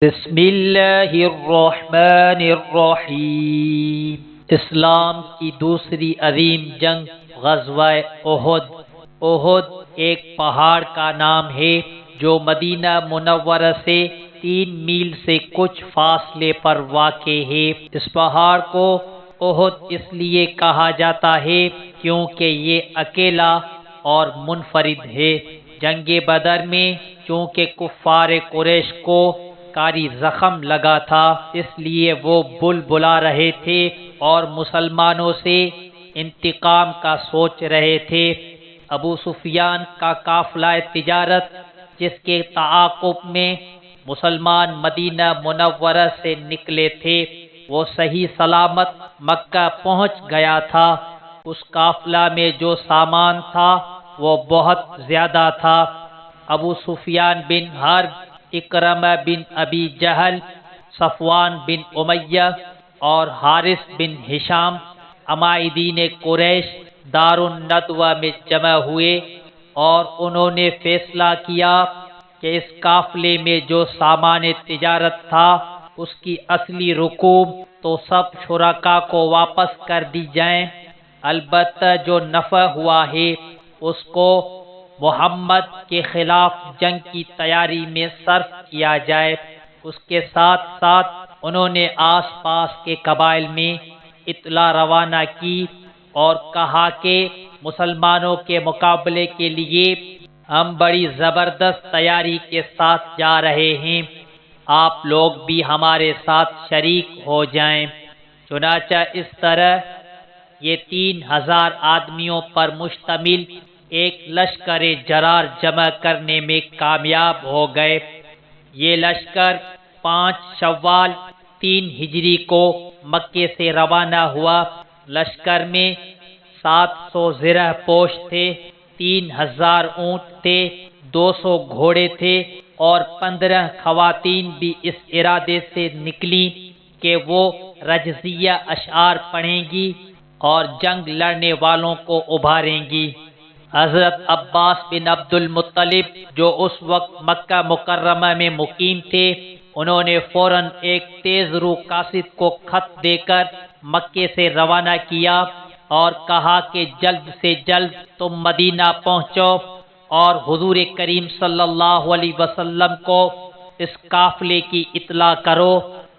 بسم اللہ الرحمن الرحیم۔ اسلام کی دوسری عظیم جنگ غزوہ احد۔ احد ایک پہاڑ کا نام ہے جو مدینہ منورہ سے 3 میل سے کچھ فاصلے پر واقع ہے۔ اس پہاڑ کو احد اس لیے کہا جاتا ہے کیونکہ یہ اکیلا اور منفرد ہے۔ جنگ بدر میں چونکہ کفار قریش کو کاری زخم لگا تھا، اس لیے وہ بلا رہے تھے اور مسلمانوں سے انتقام کا سوچ رہے تھے۔ ابو سفیان کا قافلہ تجارت جس کے تعاقب میں مسلمان مدینہ منورہ سے نکلے تھے، وہ صحیح سلامت مکہ پہنچ گیا تھا۔ اس قافلہ میں جو سامان تھا وہ بہت زیادہ تھا۔ ابو سفیان بن حرب، اکرمہ بن ابی جہل، صفوان بن امیہ اور حارث بن ہشام عمائدین قریش دار الندوہ میں جمع ہوئے اور انہوں نے فیصلہ کیا کہ اس قافلے میں جو سامان تجارت تھا اس کی اصلی رکوب تو سب شرکاء کو واپس کر دی جائیں، البتہ جو نفع ہوا ہے اس کو محمد کے خلاف جنگ کی تیاری میں صرف کیا جائے۔ اس کے ساتھ ساتھ انہوں نے آس پاس کے قبائل میں اطلاع روانہ کی اور کہا کہ مسلمانوں کے مقابلے کے لیے ہم بڑی زبردست تیاری کے ساتھ جا رہے ہیں، آپ لوگ بھی ہمارے ساتھ شریک ہو جائیں۔ چنانچہ اس طرح یہ 3000 آدمیوں پر مشتمل ایک لشکر جرار جمع کرنے میں کامیاب ہو گئے۔ یہ لشکر 5 شوال 3 ہجری کو مکے سے روانہ ہوا۔ لشکر میں 700 زرہ پوش تھے، 3000 اونٹ تھے، 200 گھوڑے تھے اور 15 خواتین بھی اس ارادے سے نکلیں کہ وہ رجزیہ اشعار پڑھیں گی اور جنگ لڑنے والوں کو ابھاریں گی۔ حضرت عباس بن عبد المطلب جو اس وقت مکہ مکرمہ میں مقیم تھے، انہوں نے فوراً ایک تیز رو قاصد کو خط دے کر مکے سے روانہ کیا اور کہا کہ جلد سے جلد تم مدینہ پہنچو اور حضور کریم صلی اللہ علیہ وسلم کو اس قافلے کی اطلاع کرو،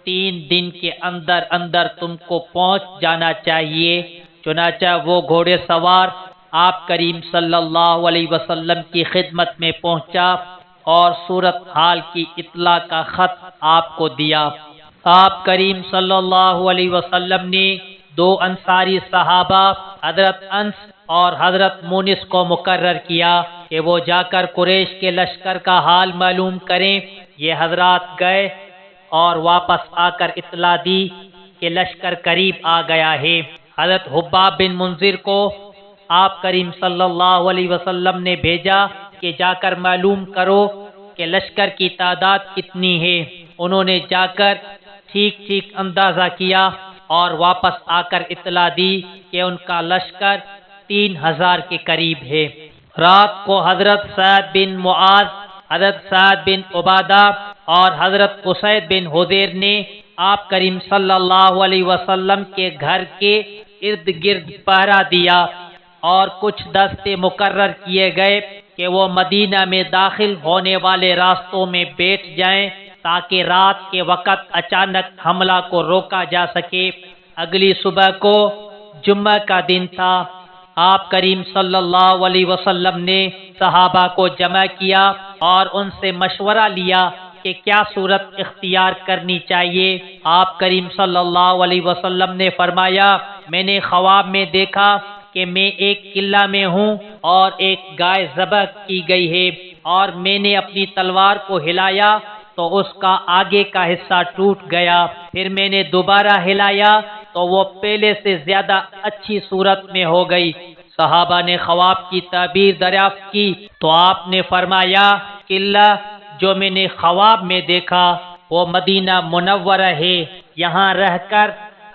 3 دن کے اندر اندر تم کو پہنچ جانا چاہیے۔ چنانچہ وہ گھوڑے سوار آپ کریم صلی اللہ علیہ وسلم کی خدمت میں پہنچا اور صورتحال کی اطلاع کا خط آپ کو دیا۔ آپ کریم صلی اللہ علیہ وسلم نے 2 انصاری صحابہ حضرت انس اور حضرت مونس کو مقرر کیا کہ وہ جا کر قریش کے لشکر کا حال معلوم کریں۔ یہ حضرات گئے اور واپس آ کر اطلاع دی کہ لشکر قریب آ گیا ہے۔ حضرت حباب بن منذر کو آپ کریم صلی اللہ علیہ وسلم نے بھیجا کہ جا کر معلوم کرو کہ لشکر کی تعداد کتنی ہے۔ انہوں نے جا کر ٹھیک ٹھیک اندازہ کیا اور واپس آ کر اطلاع دی کہ ان کا لشکر 3000 کے قریب ہے۔ رات کو حضرت سعد بن معاذ، حضرت سعد بن عبادہ اور حضرت اسید بن حضیر نے آپ کریم صلی اللہ علیہ وسلم کے گھر کے ارد گرد پہرا دیا اور کچھ دستے مقرر کیے گئے کہ وہ مدینہ میں داخل ہونے والے راستوں میں بیٹھ جائیں تاکہ رات کے وقت اچانک حملہ کو روکا جا سکے۔ اگلی صبح کو جمعہ کا دن تھا۔ آپ کریم صلی اللہ علیہ وسلم نے صحابہ کو جمع کیا اور ان سے مشورہ لیا کہ کیا صورت اختیار کرنی چاہیے۔ آپ کریم صلی اللہ علیہ وسلم نے فرمایا، میں نے خواب میں دیکھا کہ میں ایک قلعہ میں ہوں اور ایک گائے ذبح کی گئی ہے اور میں نے اپنی تلوار کو ہلایا تو اس کا آگے کا حصہ ٹوٹ گیا، پھر میں نے دوبارہ ہلایا تو وہ پہلے سے زیادہ اچھی صورت میں ہو گئی۔ صحابہ نے خواب کی تعبیر دریافت کی تو آپ نے فرمایا، قلعہ جو میں نے خواب میں دیکھا وہ مدینہ منورہ ہے، یہاں رہ کر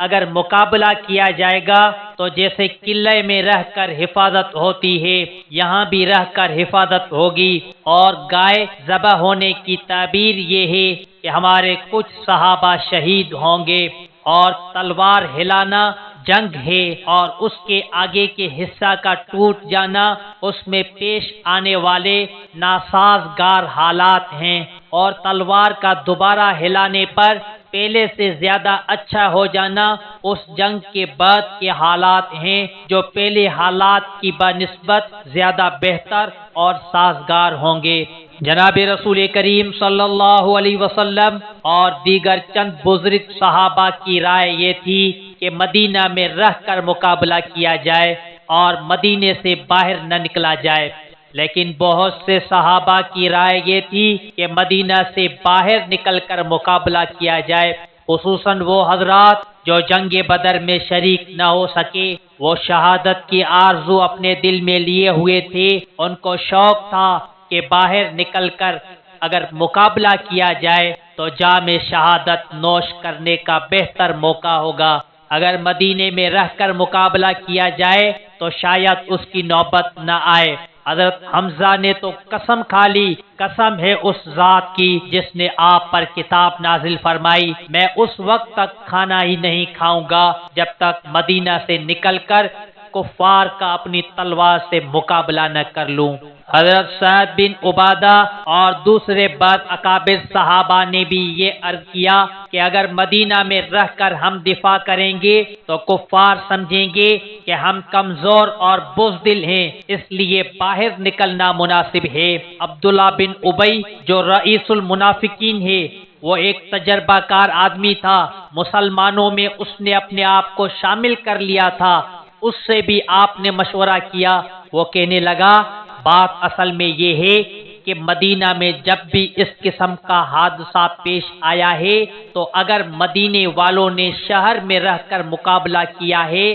اگر مقابلہ کیا جائے گا تو جیسے قلعے میں رہ کر حفاظت ہوتی ہے یہاں بھی رہ کر حفاظت ہوگی، اور گائے ذبح ہونے کی تعبیر یہ ہے کہ ہمارے کچھ صحابہ شہید ہوں گے، اور تلوار ہلانا جنگ ہے، اور اس کے آگے کے حصہ کا ٹوٹ جانا اس میں پیش آنے والے ناسازگار حالات ہیں، اور تلوار کا دوبارہ ہلانے پر پہلے سے زیادہ اچھا ہو جانا اس جنگ کے بعد کے حالات ہیں جو پہلے حالات کی بنسبت زیادہ بہتر اور سازگار ہوں گے۔ جناب رسول کریم صلی اللہ علیہ وسلم اور دیگر چند بزرگ صحابہ کی رائے یہ تھی کہ مدینہ میں رہ کر مقابلہ کیا جائے اور مدینے سے باہر نہ نکلا جائے، لیکن بہت سے صحابہ کی رائے یہ تھی کہ مدینہ سے باہر نکل کر مقابلہ کیا جائے، خصوصاً وہ حضرات جو جنگ بدر میں شریک نہ ہو سکے۔ وہ شہادت کی آرزو اپنے دل میں لیے ہوئے تھے، ان کو شوق تھا کہ باہر نکل کر اگر مقابلہ کیا جائے تو جام شہادت نوش کرنے کا بہتر موقع ہوگا۔ اگر مدینے میں رہ کر مقابلہ کیا جائے تو شاید اس کی نوبت نہ آئے۔ حضرت حمزہ نے تو قسم کھا لی، قسم ہے اس ذات کی جس نے آپ پر کتاب نازل فرمائی، میں اس وقت تک کھانا ہی نہیں کھاؤں گا جب تک مدینہ سے نکل کر کفار کا اپنی تلوار سے مقابلہ نہ کر لوں۔ حضرت سعد بن عبادہ اور دوسرے بعض اکابر صحابہ نے بھی یہ عرض کیا کہ اگر مدینہ میں رہ کر ہم دفاع کریں گے تو کفار سمجھیں گے کہ ہم کمزور اور بزدل ہیں، اس لیے باہر نکلنا مناسب ہے۔ عبداللہ بن ابی جو رئیس المنافقین ہے، وہ ایک تجربہ کار آدمی تھا، مسلمانوں میں اس نے اپنے آپ کو شامل کر لیا تھا، اس سے بھی آپ نے مشورہ کیا۔ وہ کہنے لگا بات اصل میں یہ ہے کہ مدینہ میں جب بھی اس قسم کا حادثہ پیش آیا ہے تو اگر مدینے والوں نے شہر میں رہ کر مقابلہ کیا ہے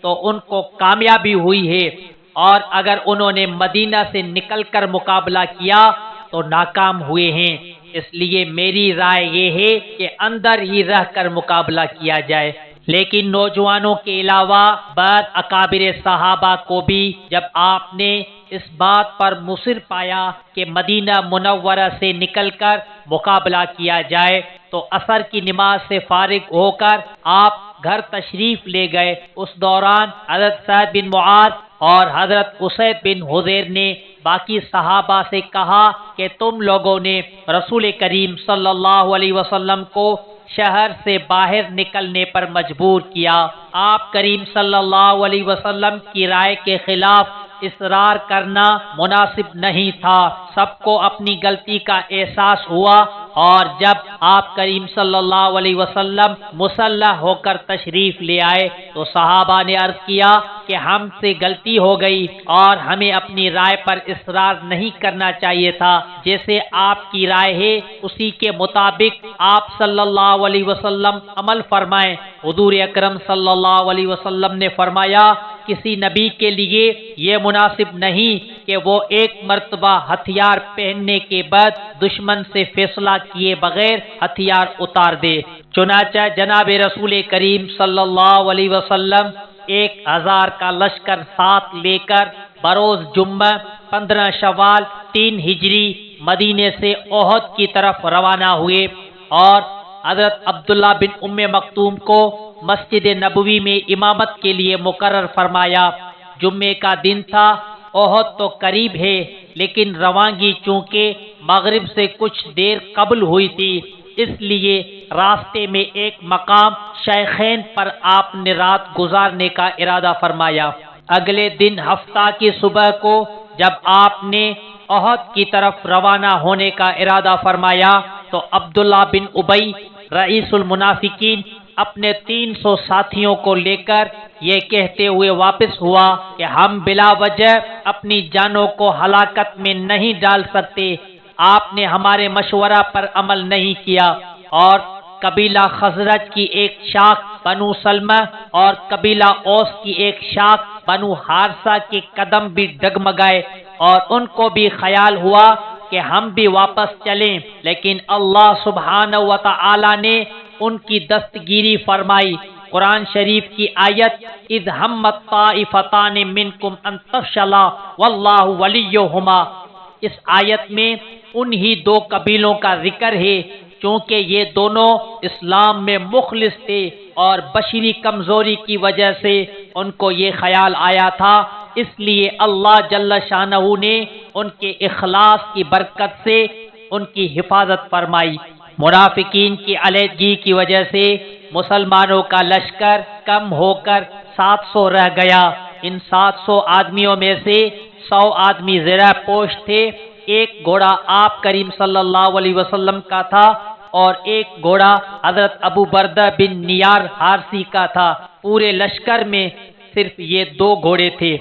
تو ان کو کامیابی ہوئی ہے، اور اگر انہوں نے مدینہ سے نکل کر مقابلہ کیا تو ناکام ہوئے ہیں، اس لیے میری رائے یہ ہے کہ اندر ہی رہ کر مقابلہ کیا جائے۔ لیکن نوجوانوں کے علاوہ بعض اکابر صحابہ کو بھی جب آپ نے اس بات پر مصر پایا کہ مدینہ منورہ سے نکل کر مقابلہ کیا جائے تو عصر کی نماز سے فارغ ہو کر آپ گھر تشریف لے گئے۔ اس دوران حضرت سعد بن معاذ اور حضرت اسید بن حضیر نے باقی صحابہ سے کہا کہ تم لوگوں نے رسول کریم صلی اللہ علیہ وسلم کو شہر سے باہر نکلنے پر مجبور کیا۔ آپ کریم صلی اللہ علیہ وسلم کی رائے کے خلاف اصرار کرنا مناسب نہیں تھا۔ سب کو اپنی غلطی کا احساس ہوا، اور جب آپ کریم صلی اللہ علیہ وسلم مسلح ہو کر تشریف لے آئے تو صحابہ نے عرض کیا کہ ہم سے غلطی ہو گئی اور ہمیں اپنی رائے پر اصرار نہیں کرنا چاہیے تھا، جیسے آپ کی رائے ہے اسی کے مطابق آپ صلی اللہ علیہ وسلم عمل فرمائیں۔ حضور اکرم صلی اللہ علیہ وسلم نے فرمایا کسی نبی کے لیے یہ مناسب نہیں کہ وہ ایک مرتبہ ہتھیار پہننے کے بعد دشمن سے فیصلہ کیے بغیر ہتھیار اتار دے۔ چنانچہ جناب رسول کریم صلی اللہ علیہ وسلم 1000 کا لشکر ساتھ لے کر بروز جمعہ 15 شوال 3 ہجری مدینے سے احد کی طرف روانہ ہوئے، اور حضرت عبداللہ بن ام مکتوم کو مسجد نبوی میں امامت کے لیے مقرر فرمایا۔ جمعے کا دن تھا، احد تو قریب ہے لیکن روانگی چونکہ مغرب سے کچھ دیر قبل ہوئی تھی، اس لیے راستے میں ایک مقام شیخین پر آپ نے رات گزارنے کا ارادہ فرمایا۔ اگلے دن ہفتہ کی صبح کو جب آپ نے احد کی طرف روانہ ہونے کا ارادہ فرمایا تو عبداللہ بن ابی رئیس المنافقین اپنے 300 ساتھیوں کو لے کر یہ کہتے ہوئے واپس ہوا کہ ہم بلا وجہ اپنی جانوں کو ہلاکت میں نہیں ڈال سکتے، آپ نے ہمارے مشورہ پر عمل نہیں کیا، اور قبیلہ خزرج کی ایک شاخ بنو سلمہ اور قبیلہ اوس کی ایک شاخ بنو حارثہ کے قدم بھی ڈگمگائے، اور ان کو بھی خیال ہوا کہ ہم بھی واپس چلیں، لیکن اللہ سبحانہ و تعالی نے ان کی دستگیری فرمائی۔ قرآن شریف کی آیت اذ ہمت طائفتان منکم ان تفشلا واللہ ولیہما، اس آیت میں انہی 2 قبیلوں کا ذکر ہے چونکہ یہ دونوں اسلام میں مخلص تھے اور بشری کمزوری کی وجہ سے ان کو یہ خیال آیا تھا، اس لیے اللہ جل شانہ نے ان کے اخلاص کی برکت سے ان کی حفاظت فرمائی۔ منافقین کی علیحدگی کی وجہ سے مسلمانوں کا لشکر کم ہو کر 700 رہ گیا۔ ان 700 آدمیوں میں سے 100 آدمی زرہ پوش تھے، ایک گھوڑا آپ کریم صلی اللہ علیہ وسلم کا تھا اور ایک گھوڑا حضرت ابو بردہ بن نیار حارثی کا تھا۔ پورے لشکر میں صرف یہ 2 گھوڑے تھے۔